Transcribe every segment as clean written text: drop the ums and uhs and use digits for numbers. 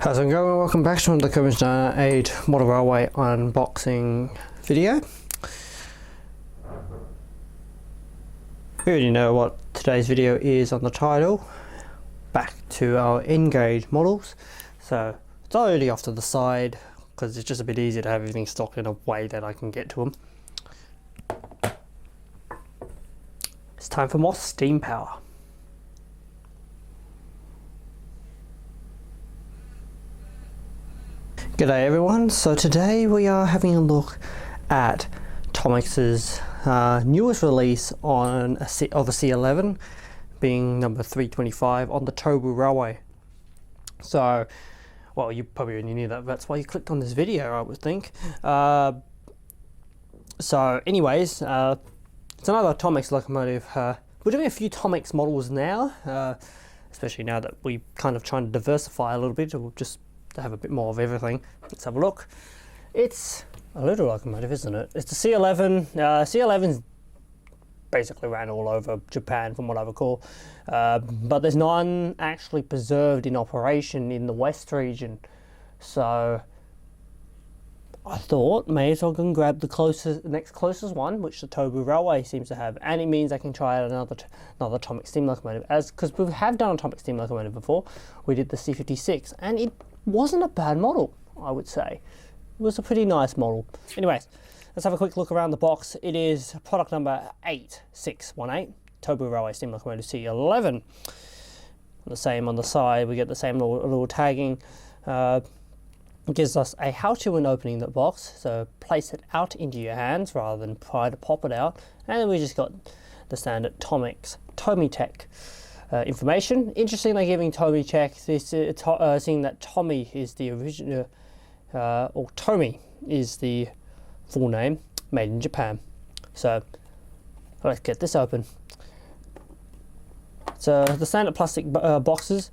How's it going? Welcome back to the Locomotive 8 Model Railway unboxing video. We already know what today's video is on the title. Back to our N-gauge models. So it's already off to the side because it's just a bit easier to have everything stocked in a way that I can get to them. It's time for more steam power. G'day everyone, so today we are having a look at Tomix's newest release of a C11, being number 325 on the Tobu Railway. So, well, you probably already knew that, that's why you clicked on this video, I would think. So anyways, it's another Tomix locomotive. We're doing a few Tomix models now, especially now that we're kind of trying to diversify a little bit, or just to have a bit more of everything. Let's have a look. It's a little locomotive, isn't it? It's the C11. C11's basically ran all over Japan from what I recall, but there's none actually preserved in operation in the West region. So I thought may as well go and grab the next closest one, which the Tobu Railway seems to have, and it means I can try out another Tomix steam locomotive, because we have done a Tomix steam locomotive before. We did the C56, and it wasn't a bad model, I would say. It was a pretty nice model. Anyways, let's have a quick look around the box. It is product number 8618, Tobu Railway steam locomotive C11. The same on the side, we get the same little tagging. It gives us a how-to when opening the box, so place it out into your hands rather than try to pop it out. And then we just got the standard Tomix Tomitech information. Interestingly, giving Tomitech this, seeing that Tommy is the original, or Tomi is the full name, made in Japan. So let's get this open. So the standard plastic boxes,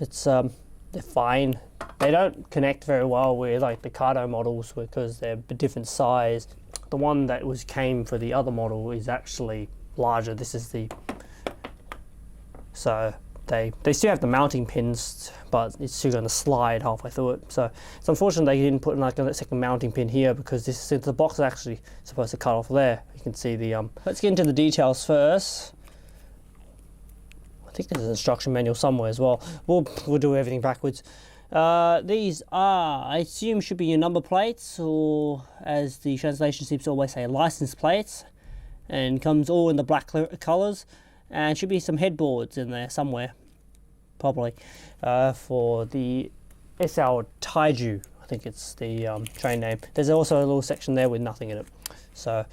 it's they're fine. They don't connect very well with like the Cardo models because they're a different size. The one that came for the other model is actually larger. This is the, so they still have the mounting pins, but it's still going to slide halfway through it. So it's unfortunate they didn't put like a second mounting pin here, because since the box is actually supposed to cut off there, you can see the let's get into the details first. I think there's an instruction manual somewhere as well. We'll do everything backwards. These are, I assume, should be your number plates, or as the translation seems to always say, license plates, and comes all in the black colours, and should be some headboards in there somewhere, probably, for the SL Taiju. I think it's the train name. There's also a little section there with nothing in it. So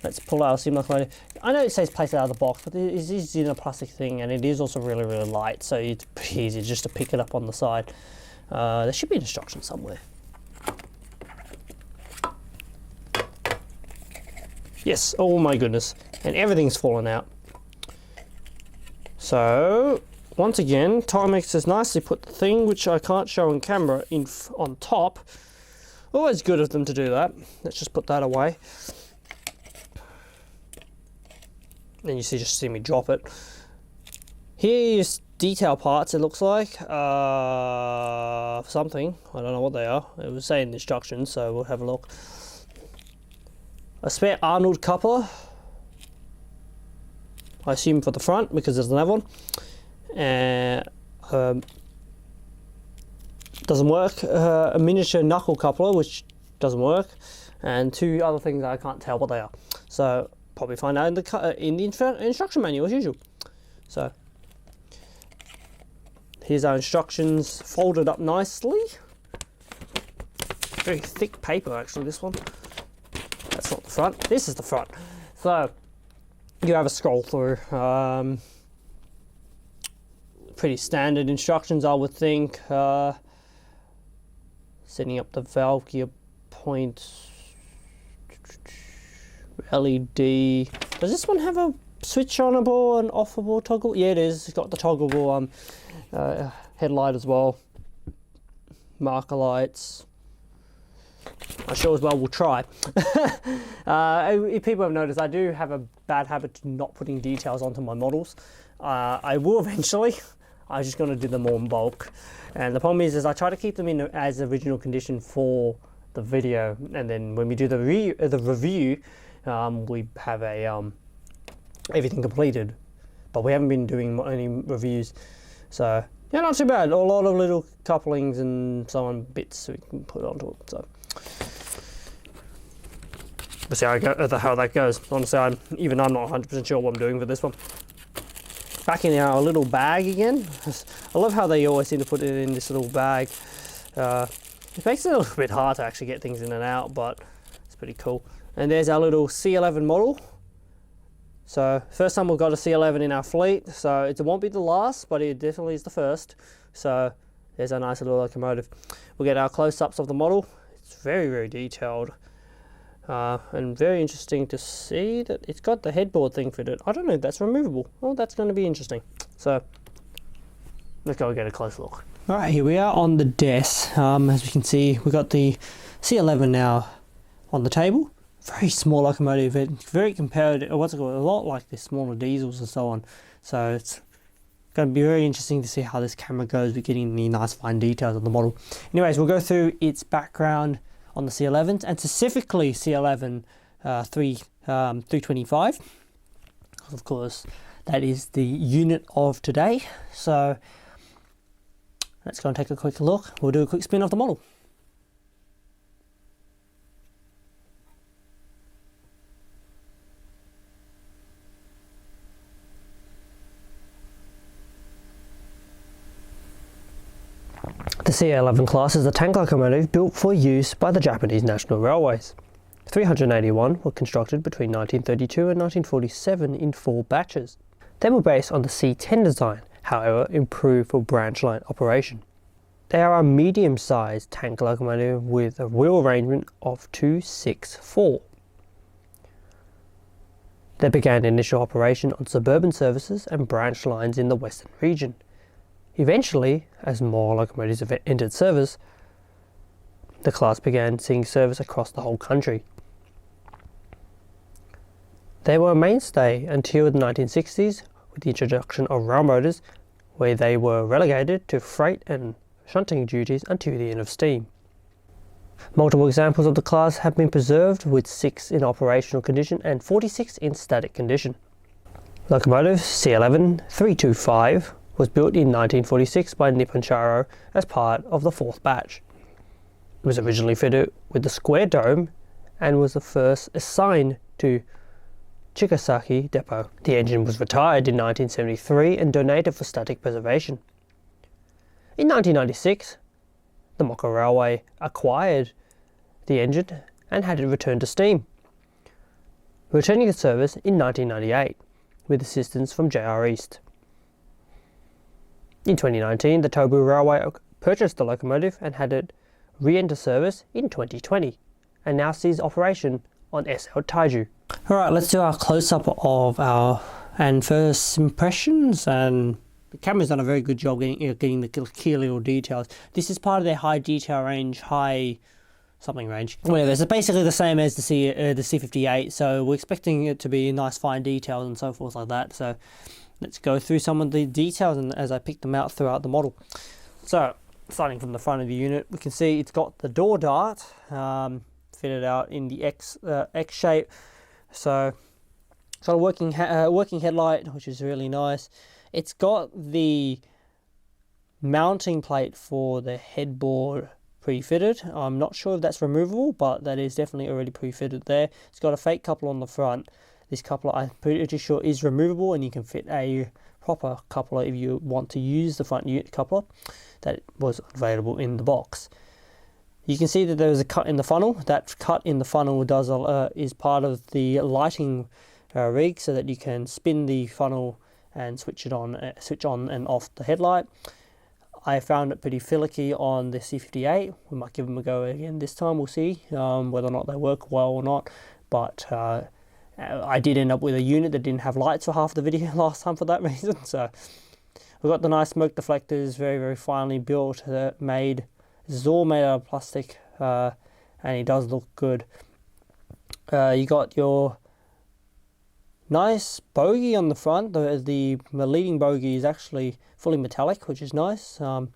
let's pull out our steam locomotive. I know it says place it out of the box, but it is in a plastic thing, and it is also really, really light, so it's pretty easy just to pick it up on the side. There should be an instruction somewhere. Yes, oh my goodness, and everything's fallen out. So once again, Tomix has nicely put the thing, which I can't show on camera, on top. Always good of them to do that. Let's just put that away. Then you just see me drop it. Here's detail parts, it looks like, something, I don't know what they are. It was saying instructions, so we'll have a look. A spare Arnold coupler, I assume for the front, because there's another one. Doesn't work. A miniature knuckle coupler, which doesn't work, and two other things I can't tell what they are. So probably find out in the instruction manual as usual. So here's our instructions folded up nicely. Very thick paper actually, this one. That's not the front, this is the front. So you have a scroll through. Pretty standard instructions, I would think. Setting up the valve gear point, LED. Does this one have a switch onable and offable toggle? Yeah, it is. It's got the toggleable headlight as well. Marker lights. I sure as well will try. If people have noticed, I do have a bad habit of not putting details onto my models. I will eventually. I was just going to do them all in bulk. And the problem is I try to keep them in as original condition for the video, and then when we do the review, we have a everything completed. But we haven't been doing any reviews, so yeah, not too bad. A lot of little couplings and so on bits we can put onto it. So we'll see how that goes. Honestly, I'm not 100% sure what I'm doing for this one. Back in our little bag again. I love how they always seem to put it in this little bag. It makes it a little bit hard to actually get things in and out, but it's pretty cool. And there's our little C11 model. So first time we've got a C11 in our fleet, so it won't be the last, but it definitely is the first. So there's our nice little locomotive. We'll get our close-ups of the model. It's very, very detailed. And very interesting to see that it's got the headboard thing fitted. I don't know if that's removable. Well, that's going to be interesting. So let's go and get a close look. All right, here we are on the desk. As we can see, we've got the C11 now on the table. Very small locomotive. It's very compared, a lot like the smaller diesels and so on. So it's going to be very interesting to see how this camera goes with getting the nice fine details of the model. Anyways, we'll go through its background on the C11s, and specifically C11 325. Of course, that is the unit of today. So let's go and take a quick look. We'll do a quick spin of the model. The C11 class is a tank locomotive built for use by the Japanese National Railways. 381 were constructed between 1932 and 1947 in 4 batches. They were based on the C10 design, however improved for branch line operation. They are a medium-sized tank locomotive with a wheel arrangement of 264. They began initial operation on suburban services and branch lines in the western region. Eventually, as more locomotives entered service, the class began seeing service across the whole country. They were a mainstay until the 1960s with the introduction of rail motors, where they were relegated to freight and shunting duties until the end of steam. Multiple examples of the class have been preserved, with 6 in operational condition and 46 in static condition. Locomotive C11 325 was built in 1946 by Nippon Shiro as part of the 4th batch. It was originally fitted with a square dome and was the first assigned to Chigasaki Depot. The engine was retired in 1973 and donated for static preservation. In 1996, the Moko Railway acquired the engine and had it returned to steam, returning to service in 1998 with assistance from JR East. In 2019, the Tobu Railway purchased the locomotive and had it re-enter service in 2020, and now sees operation on SL Taiju. Alright, let's do our close-up of our first impressions, and the camera's done a very good job getting the key little details. This is part of their high detail range, high something range. Whatever, it's basically the same as the C58, so we're expecting it to be nice fine details and so forth like that. So let's go through some of the details and as I pick them out throughout the model. So, starting from the front of the unit, we can see it's got the door dart fitted out in the X shape. So, it's got a working headlight, which is really nice. It's got the mounting plate for the headboard pre-fitted. I'm not sure if that's removable, but that is definitely already pre-fitted there. It's got a fake coupler on the front. This coupler, I'm pretty sure, is removable, and you can fit a proper coupler if you want to use the front unit coupler that was available in the box. You can see that there is a cut in the funnel. That cut in the funnel is part of the lighting rig, so that you can spin the funnel and switch on and off the headlight. I found it pretty finicky on the C58. We might give them a go again this time. We'll see whether or not they work well or not. But I did end up with a unit that didn't have lights for half the video last time for that reason. So we've got the nice smoke deflectors, very, very finely built, made. This is all made out of plastic, and it does look good. You got your Nice bogie on the front. The leading bogie is actually fully metallic, which is nice. And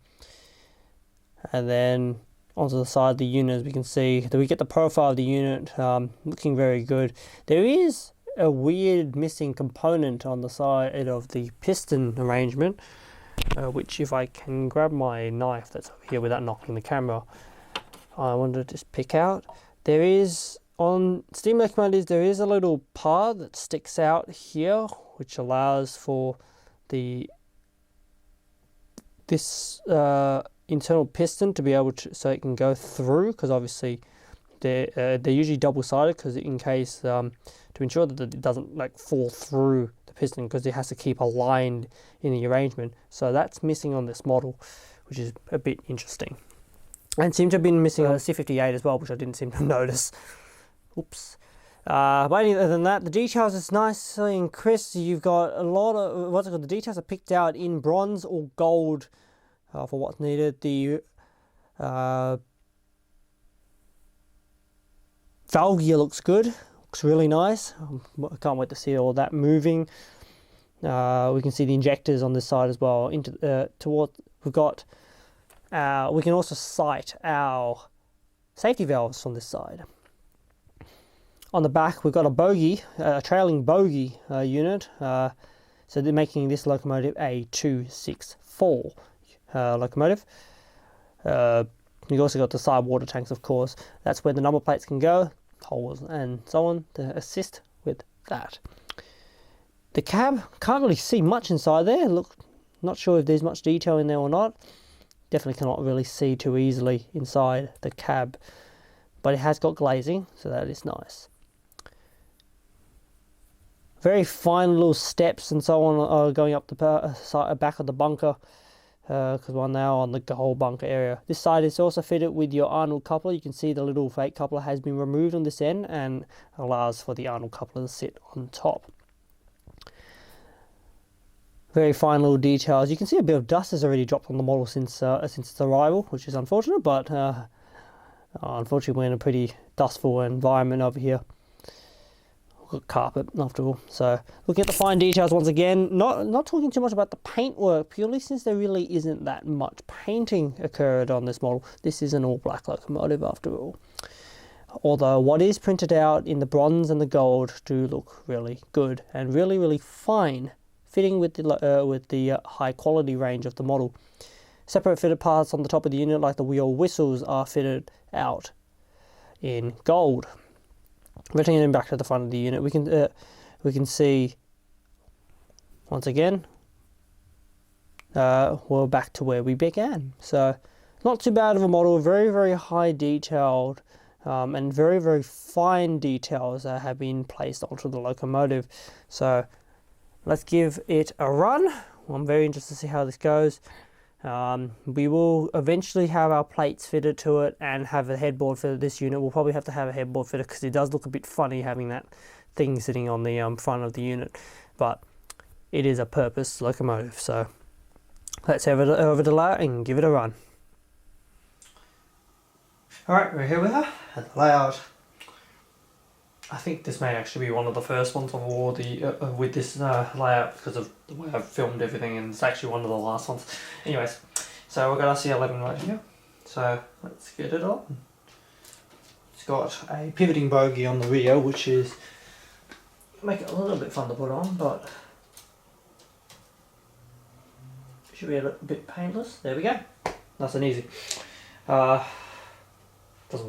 then onto the side of the unit, as we can see, that we get the profile of the unit looking very good. There is a weird missing component on the side of the piston arrangement, which if I can grab my knife that's over here without knocking the camera, I want to just pick out. There is, on steam locomotives, there is a little part that sticks out here, which allows for this internal piston to be able to, so it can go through, because obviously they're usually double-sided, because in case to ensure that it doesn't like fall through the piston, because it has to keep aligned in the arrangement. So that's missing on this model, which is a bit interesting, and seems to have been missing on the C58 as well, which I didn't seem to notice. Oops. But other than that, the details is nicely and crisp. You've got a lot of the details are picked out in bronze or gold for what's needed. The valve gear looks good, looks really nice. I can't wait to see all that moving. We can see the injectors on this side as well. We've got. We can also sight our safety valves on this side. On the back, we've got a bogie, a trailing bogie unit. So they're making this locomotive a 264 locomotive. You've also got the side water tanks, of course. That's where the number plates can go, holes and so on, to assist with that. The cab, can't really see much inside there. Look, not sure if there's much detail in there or not. Definitely cannot really see too easily inside the cab, but it has got glazing, so that is nice. Very fine little steps and so on are going up the back of the bunker, because we're now on the gold bunker area. This side is also fitted with your Arnold coupler. You can see the little fake coupler has been removed on this end and allows for the Arnold coupler to sit on top. Very fine little details. You can see a bit of dust has already dropped on the model since its arrival, which is unfortunate, but unfortunately we're in a pretty dustful environment over here. We've got carpet after all. So looking at the fine details once again, not talking too much about the paintwork, purely since there really isn't that much painting occurred on this model. This is an all black locomotive after all. Although what is printed out in the bronze and the gold do look really good and really, really fine, fitting with the high quality range of the model. Separate fitted parts on the top of the unit, like the wheel whistles, are fitted out in gold. Returning back to the front of the unit, we can see once again we're back to where we began. So not too bad of a model, very, very high detailed and very, very fine details that have been placed onto the locomotive. So let's give it a run. I'm very interested to see how this goes. We will eventually have our plates fitted to it and have a headboard for this unit. We'll probably have to have a headboard fitted because it does look a bit funny having that thing sitting on the front of the unit. But it is a purpose locomotive, so let's have it over the layout and give it a run. Alright, here we are at the layout. I think this may actually be one of the first ones of all the with this layout, because of the way I've filmed everything, and it's actually one of the last ones. Anyways, so we've got our C11 right here. So let's get it on. It's got a pivoting bogie on the rear, which is make it a little bit fun to put on, but should be a little bit painless. There we go. Nice and easy. Doesn't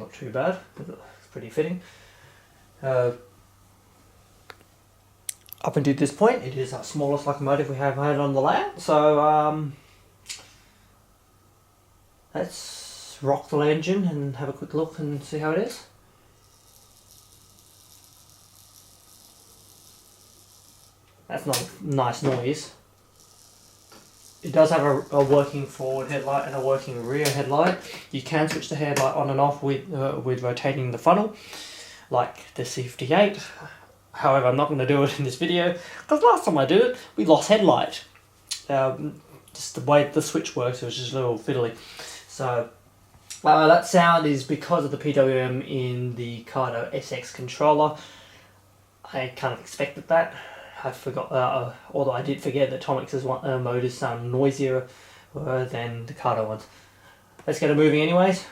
look too bad. It's pretty fitting. Up until this point, it is our smallest locomotive we have had on the layout, so let's rock the engine and have a quick look and see how it is. That's not a nice noise. It does have a working forward headlight and a working rear headlight. You can switch the headlight on and off with rotating the funnel, like the C58. However, I'm not going to do it in this video because last time I did it, we lost headlight. Just the way the switch works, it was just a little fiddly. So that sound is because of the PWM in the Cardo SX controller. I kind of expected that. I forgot, although I did forget that Tomix's motors sound noisier than the Kato ones. Let's get it moving anyways.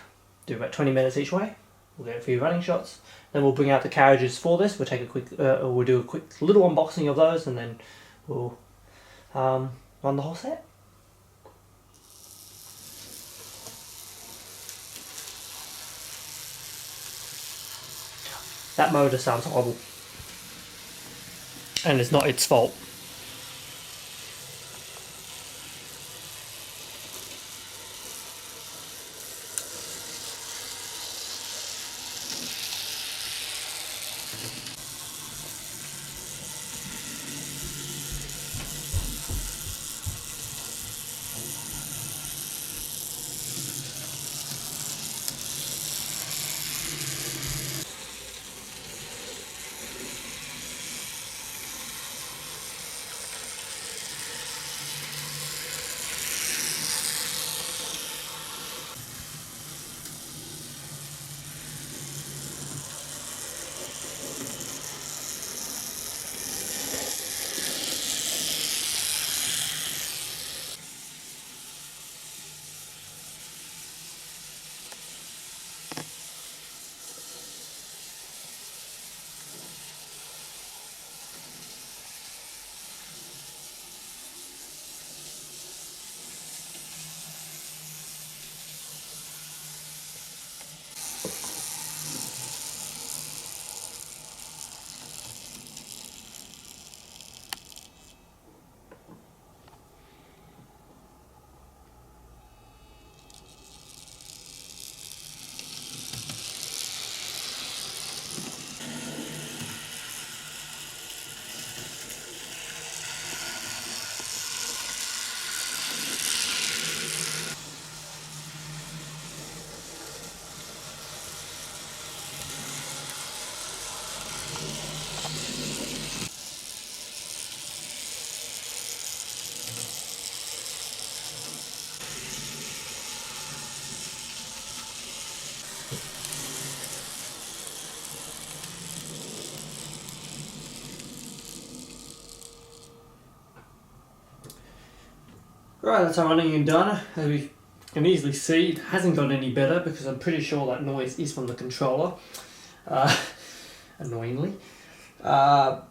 Do about 20 minutes each way. We'll get a few running shots. Then we'll bring out the carriages for this. We'll take a quick, we'll do a quick little unboxing of those, and then we'll run the whole set. That motor sounds horrible, and it's not its fault. Right, that's our running and done. As we can easily see, it hasn't got any better because I'm pretty sure that noise is from the controller, annoyingly. I'm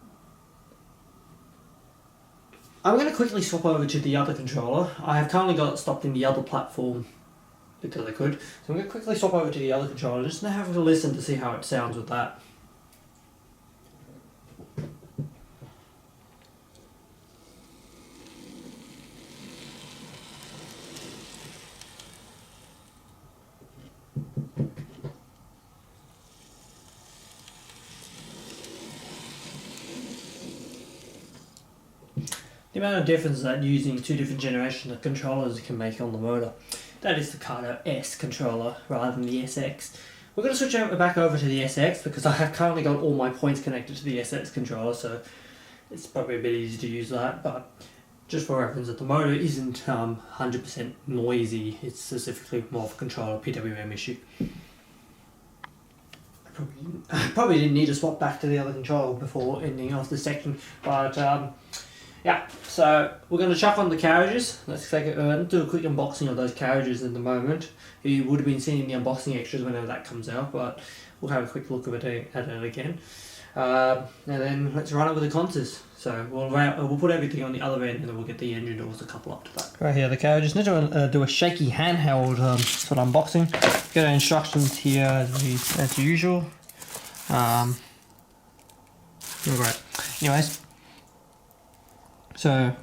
going to quickly swap over to the other controller. I have currently got it stopped in the other platform because I could. So I'm going to quickly swap over to the other controller just to have a listen to see how it sounds with that. The amount of difference that using two different generations of controllers can make on the motor. That is the Kato S controller rather than the SX. We're going to switch back over to the SX because I have currently got all my points connected to the SX controller, so it's probably a bit easy to use that, but just for reference, that the motor isn't 100% noisy. It's specifically more of a controller PWM issue. I probably didn't need to swap back to the other controller before ending off this section, but yeah, so we're going to chuck on the carriages. Let's do a quick unboxing of those carriages in the moment. You would have been seeing the unboxing extras whenever that comes out, but we'll have a quick look at it again. And then let's run it with the contours. So we'll put everything on the other end, and then we'll get the engine doors to couple up to that. Right here, the carriages. Need to do a shaky handheld sort of unboxing. Get our instructions here as usual. Right. Anyways. So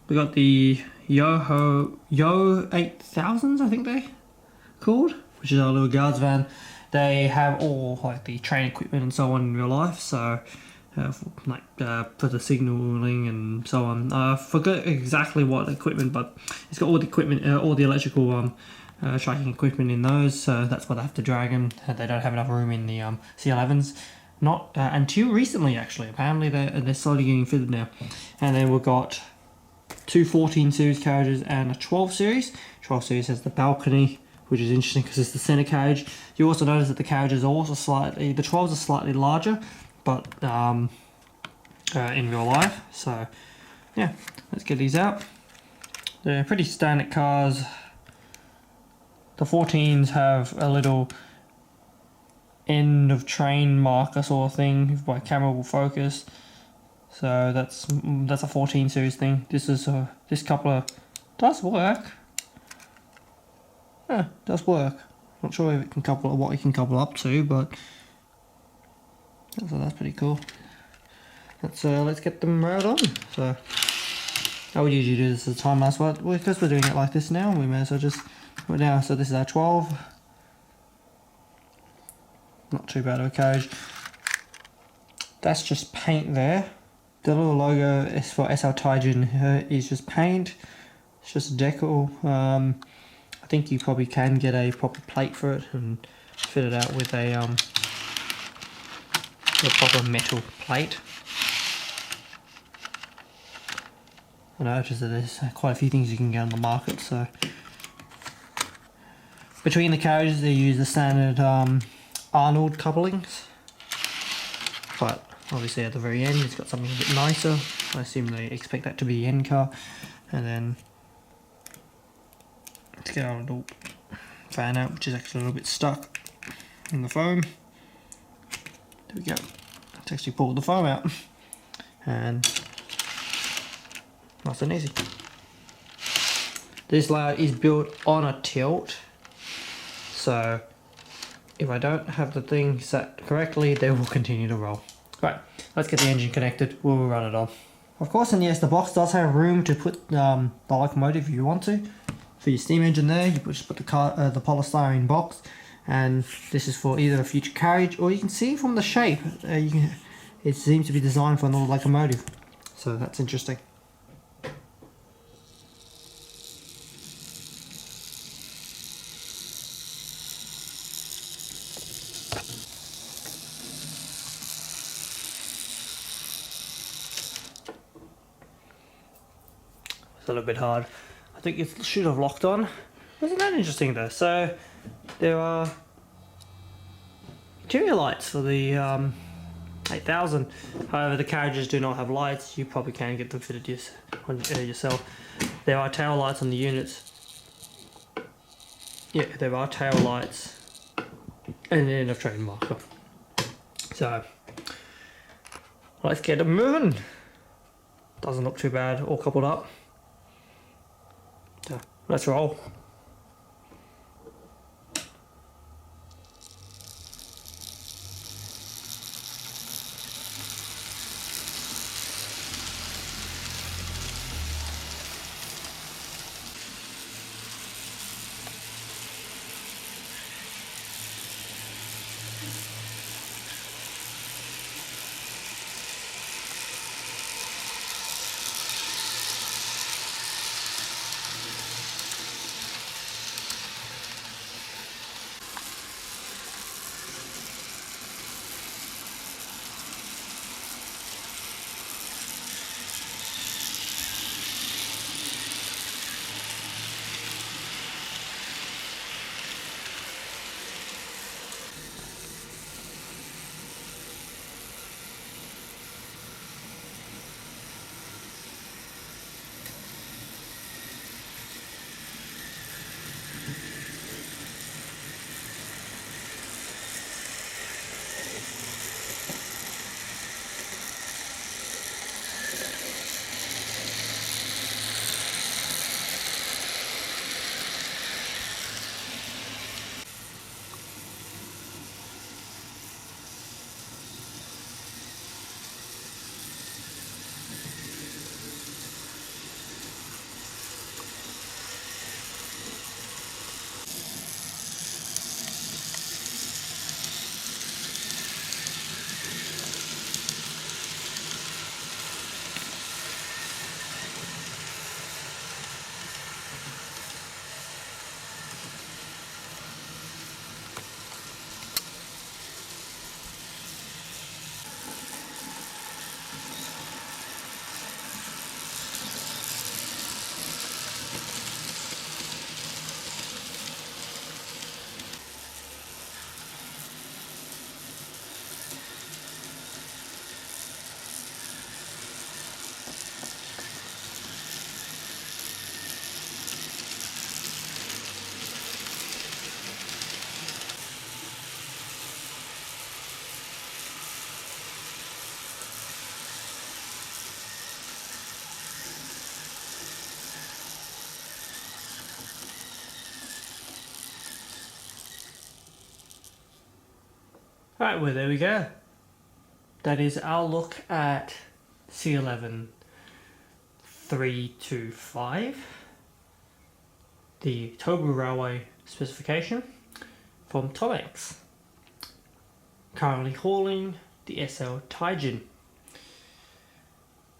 we got the Yo 8000s, I think they called, which is our little guards van. They have all like the train equipment and so on in real life. So for the signalling and so on. I forget exactly what equipment, but it's got all the equipment, all the electrical tracking equipment in those. So that's why they have to drag them. They don't have enough room in the C11s. Not until recently, actually. Apparently they're slowly getting fitted now. And then we've got two 14 series carriages and a 12 series. 12 series has the balcony, which is interesting because it's the center carriage. You also notice that the carriages are also the 12s are slightly larger, but in real life. So yeah, let's get these out. They're pretty standard cars. The 14s have a little end of train marker sort of thing, if my camera will focus. So that's a 14 series thing. This coupler does work. Yeah, does work. Not sure if it can couple what it can couple up to, but that's pretty cool. Let's get them right on. So I would usually do this as a time lapse, but because we're doing it like this now, we may as well just put it down. So this is our 12. Not too bad of a carriage. That's just paint there. The little logo is for SL Taiju is just paint. It's just a decal. I think you probably can get a proper plate for it and fit it out with a proper metal plate. I noticed that there's quite a few things you can get on the market. So between the carriages, they use the standard Arnold couplings, but obviously at the very end it's got something a bit nicer. I assume they expect that to be the end car. And then let's get our little fan out, which is actually a little bit stuck in the foam. There we go. Let's actually pull the foam out, and nice and easy. This layout is built on a tilt, so if I don't have the thing set correctly, they will continue to roll. Right, let's get the engine connected, we'll run it on. Of course, and yes, the box does have room to put the locomotive if you want to. For your steam engine there, you just put the polystyrene box, and this is for either a future carriage, or you can see from the shape, it seems to be designed for another locomotive. So that's interesting. A little bit hard. I think it should have locked on. Wasn't that interesting though? So there are interior lights for the 8000. However, the carriages do not have lights. You probably can get them fitted yourself. There are tail lights on the units. Yeah, there are tail lights and an end of train marker. So let's get them moving. Doesn't look too bad, all coupled up. So let's roll. Right, well there we go. That is our look at C11 325, the Tobu Railway specification from Tomix. Currently hauling the SL Taiju.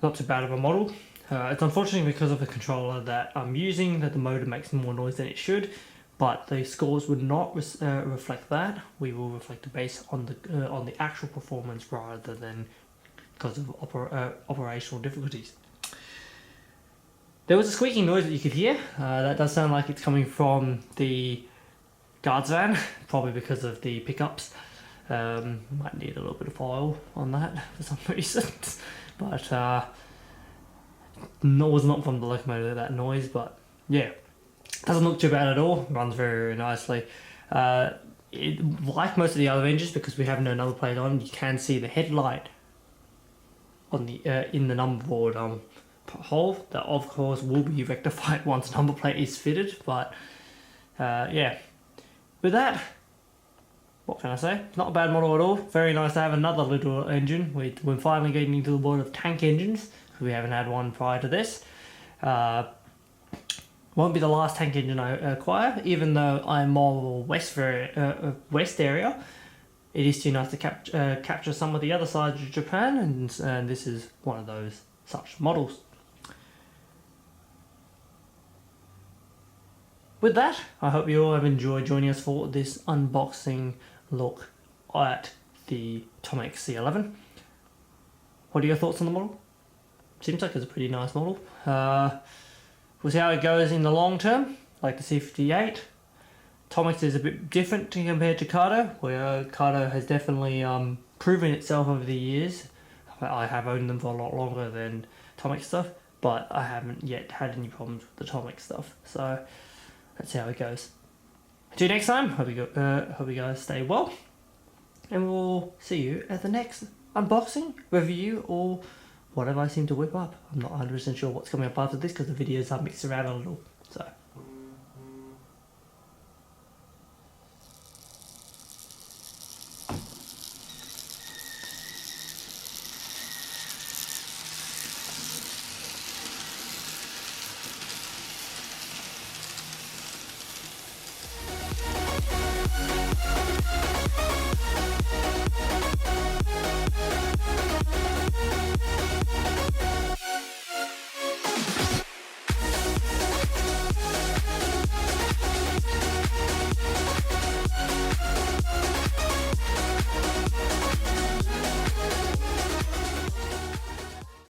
Not too bad of a model. It's unfortunately because of the controller that I'm using that the motor makes more noise than it should, but the scores would not reflect that. We will reflect the base on the actual performance rather than because of operational difficulties. There was a squeaking noise that you could hear. That does sound like it's coming from the guards van, probably because of the pickups. Might need a little bit of oil on that for some reason, but no, it was not from the locomotive, that noise. But yeah, doesn't look too bad at all. Runs very, very nicely. Like most of the other engines, because we have no number plate on, you can see the headlight on the in the number board hole. That of course will be rectified once number plate is fitted. But yeah, with that, what can I say? Not a bad model at all. Very nice to have another little engine. We're finally getting into the world of tank engines. We haven't had one prior to this. Won't be the last tank engine I acquire, even though I'm more west area. It is too nice to capture some of the other sides of Japan, and this is one of those such models. With that, I hope you all have enjoyed joining us for this unboxing look at the Tomix C11. What are your thoughts on the model? Seems like it's a pretty nice model. We'll see how it goes in the long term, like the C58. Tomix is a bit different compared to Kato, where Kato has definitely proven itself over the years. I have owned them for a lot longer than Tomix stuff, but I haven't yet had any problems with the Tomix stuff. So let's see how it goes. Until next time, hope you guys stay well, and we'll see you at the next unboxing, review, or whatever I seem to whip up. I'm not 100% sure what's coming up after this because the videos are mixed around a little. So